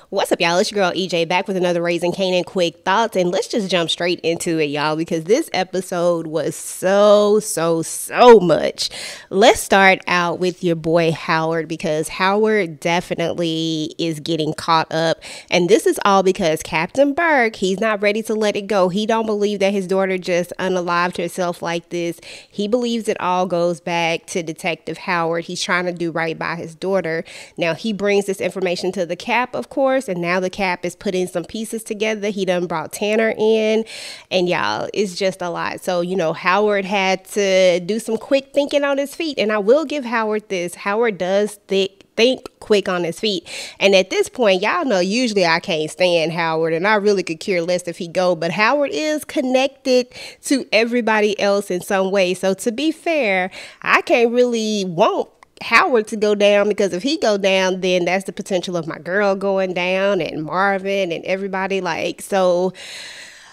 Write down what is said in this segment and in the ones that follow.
What's up, y'all? It's your girl EJ back with another Raising Kanan quick thoughts, and let's just jump straight into it, y'all, because this episode was so much. Let's start out with your boy Howard, because Howard definitely is getting caught up, and this is all because Captain Burke, he's not ready to let it go. He don't believe that his daughter just unalived herself like this. He believes it all goes back to Detective Howard. He's trying to do right by his daughter. Now he brings this information to the Cap, of course, and now the Cap is putting some pieces together. He done brought Tanner in, and y'all, it's just a lot. So, you know, Howard had to do some quick thinking on his feet, and I will give Howard this. Howard does think quick on his feet. And at this point, y'all know usually I can't stand Howard, and I really could care less if he go, but Howard is connected to everybody else in some way. So to be fair, I can't really want Howard to go down, because if he go down, then that's the potential of my girl going down and Marvin and everybody. Like, so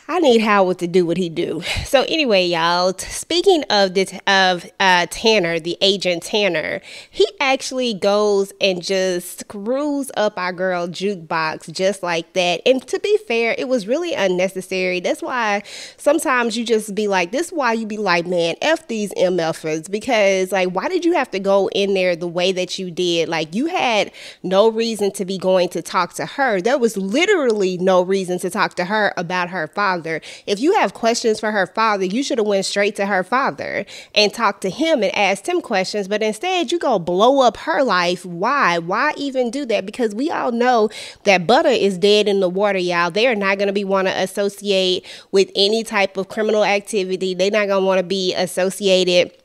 I need Howard to do what he do. So anyway, y'all, speaking of Tanner, the agent Tanner, he actually goes and just screws up our girl Jukebox just like that. And to be fair, it was really unnecessary. That's why sometimes you just be like, this is why you be like, man, F these MFers, because like, why did you have to go in there the way that you did? Like, you had no reason to be going to talk to her. There was literally no reason to talk to her about her father. If you have questions for her father, you should have went straight to her father and talked to him and asked him questions. But instead, you go blow up her life. Why? Why even do that? Because we all know that butter is dead in the water, y'all. They are not going to be want to associate with any type of criminal activity. They're not going to want to be associated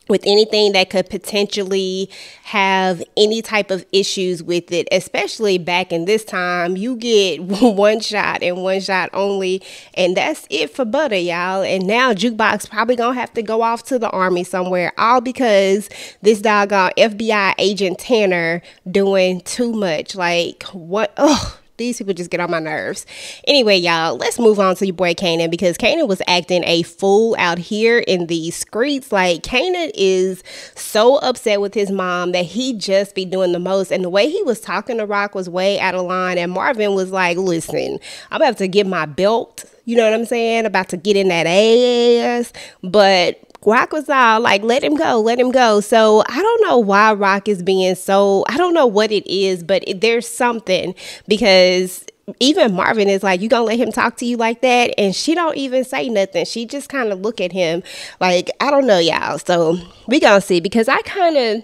with anything that could potentially have any type of issues with it, especially back in this time. You get one shot and one shot only, and that's it for butter, y'all. And now Jukebox probably gonna have to go off to the army somewhere, all because this doggone FBI agent Tanner doing too much. Like, what? Oh, these people just get on my nerves. Anyway, y'all, let's move on to your boy Kanan, because Kanan was acting a fool out here in these streets. Like, Kanan is so upset with his mom that he just be doing the most. And the way he was talking to Rock was way out of line. And Marvin was like, listen, I'm about to get my belt. You know what I'm saying? About to get in that ass. But Rock was all like, let him go, let him go. So I don't know why Rock is being so, I don't know what it is, but there's something, because even Marvin is like, you gonna let him talk to you like that? And she don't even say nothing. She just kind of look at him like, I don't know, y'all. So we gonna see, because I kind of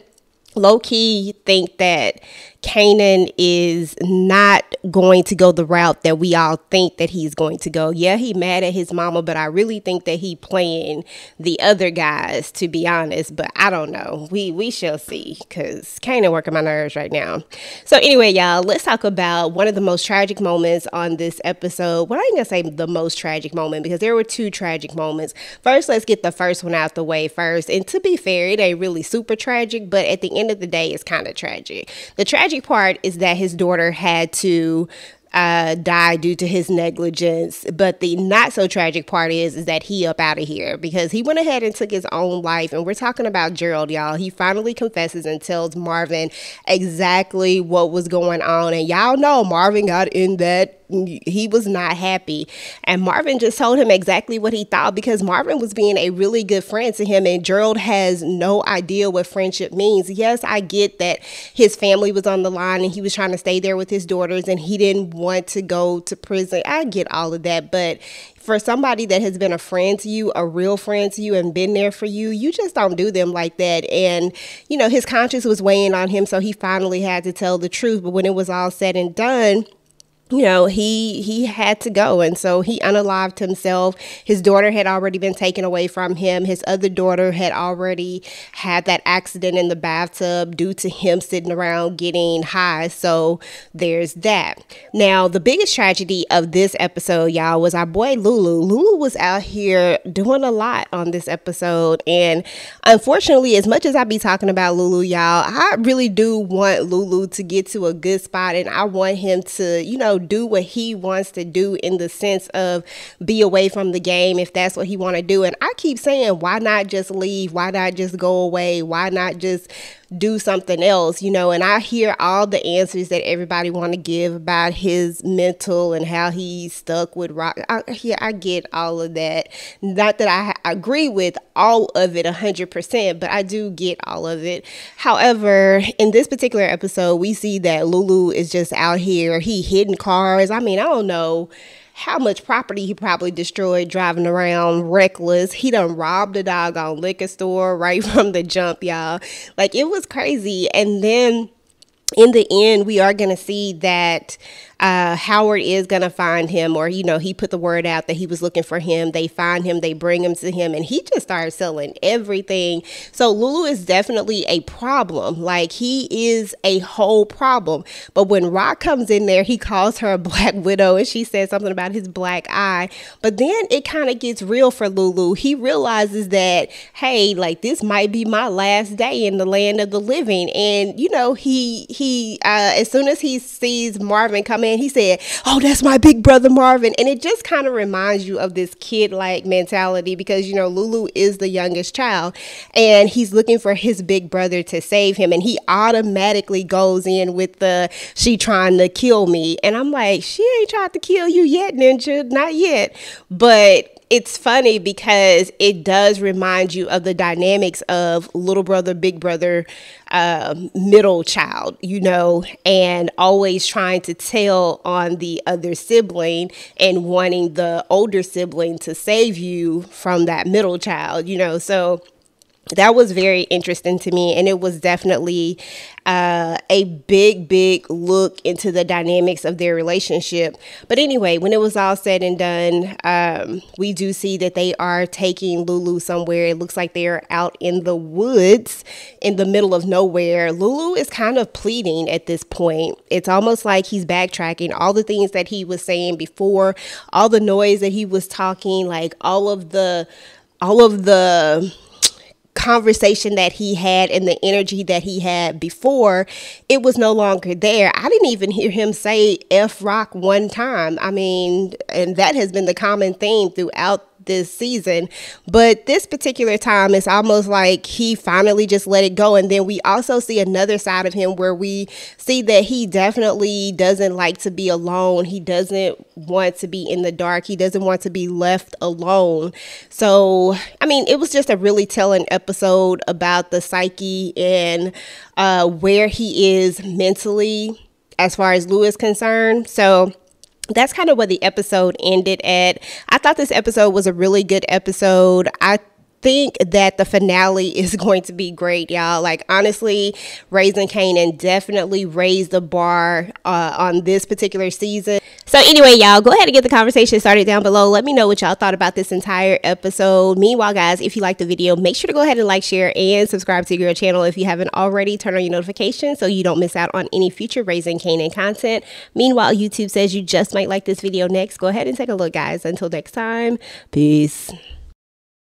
low-key think that Kanan is not going to go the route that we all think that he's going to go. Yeah, he mad at his mama, but I really think that he playing the other guys, to be honest. But I don't know. We shall see, because Kanan working my nerves right now. So anyway, y'all, let's talk about one of the most tragic moments on this episode. Well, I ain't gonna say the most tragic moment, because there were two tragic moments. First, let's get the first one out the way first. And to be fair, it ain't really super tragic, but at the end of the day, it's kind of tragic. The tragic part is that his daughter had to die due to his negligence, but the not so tragic part is that he up out of here, because he went ahead and took his own life. And we're talking about Gerald, y'all. He finally confesses and tells Marvin exactly what was going on, and y'all know Marvin got in that. He was not happy, and Marvin just told him exactly what he thought, because Marvin was being a really good friend to him, and Gerald has no idea what friendship means. Yes, I get that his family was on the line and he was trying to stay there with his daughters and he didn't want to go to prison. I get all of that, but for somebody that has been a friend to you, a real friend to you, and been there for you, you just don't do them like that. And, you know, his conscience was weighing on him, so he finally had to tell the truth. But when it was all said and done, you know, he had to go, and so he unalived himself. His daughter had already been taken away from him. His other daughter had already had that accident in the bathtub due to him sitting around getting high. So there's that. Now, the biggest tragedy of this episode, y'all, was our boy Lulu. Lulu was out here doing a lot on this episode, and unfortunately, as much as I be talking about Lulu, y'all, I really do want Lulu to get to a good spot, and I want him to, you know, do what he wants to do in the sense of be away from the game if that's what he want to do. And I keep saying, why not just leave? Why not just go away? Why not just do something else, you know? And I hear all the answers that everybody want to give about his mental and how he's stuck with rock. I get all of that. Not that I agree with all of it 100%, but I do get all of it. However, in this particular episode, we see that Lulu is just out here. He hitting cars. I mean, I don't know how much property he probably destroyed driving around reckless. He done robbed a doggone liquor store right from the jump, y'all. Like, it was crazy. And then in the end, we are going to see that Howard is going to find him, or, you know, he put the word out that he was looking for him. They find him, they bring him to him, and he just started selling everything. So Lulu is definitely a problem. Like, he is a whole problem. But when Rock comes in there, he calls her a black widow, and she said something about his black eye. But then it kind of gets real for Lulu. He realizes that, hey, like, this might be my last day in the land of the living. And, you know, he as soon as he sees Marvin come in, he said, oh, that's my big brother Marvin. And it just kind of reminds you of this kid-like mentality because, you know, Lulu is the youngest child and he's looking for his big brother to save him. And he automatically goes in with the, she trying to kill me. And I'm like, she ain't tried to kill you yet, Ninja. Not yet. But it's funny because it does remind you of the dynamics of little brother, big brother, middle child, you know, and always trying to tell on the other sibling and wanting the older sibling to save you from that middle child, you know. So that was very interesting to me, and it was definitely a big look into the dynamics of their relationship. But anyway, when it was all said and done, we do see that they are taking Lulu somewhere. It looks like they're out in the woods in the middle of nowhere. Lulu is kind of pleading at this point. It's almost like he's backtracking all the things that he was saying before, all the noise that he was talking, like all of the conversation that he had and the energy that he had before, it was no longer there. I didn't even hear him say F Rock one time. I mean, and that has been the common theme throughout this season, but this particular time it's almost like he finally just let it go. And then we also see another side of him where we see that he definitely doesn't like to be alone. He doesn't want to be in the dark. He doesn't want to be left alone. So I mean, it was just a really telling episode about the psyche and where he is mentally as far as Lou is concerned. So that's kind of where the episode ended at. I thought this episode was a really good episode. I think that the finale is going to be great, y'all. Like, honestly, Raising Kanan definitely raised the bar on this particular season. So anyway, y'all, go ahead and get the conversation started down below. Let me know what y'all thought about this entire episode. Meanwhile, guys, if you liked the video, make sure to go ahead and like, share, and subscribe to your channel if you haven't already. Turn on your notifications so you don't miss out on any future Raising Kanan content. Meanwhile, YouTube says you just might like this video next. Go ahead and take a look, guys. Until next time, peace.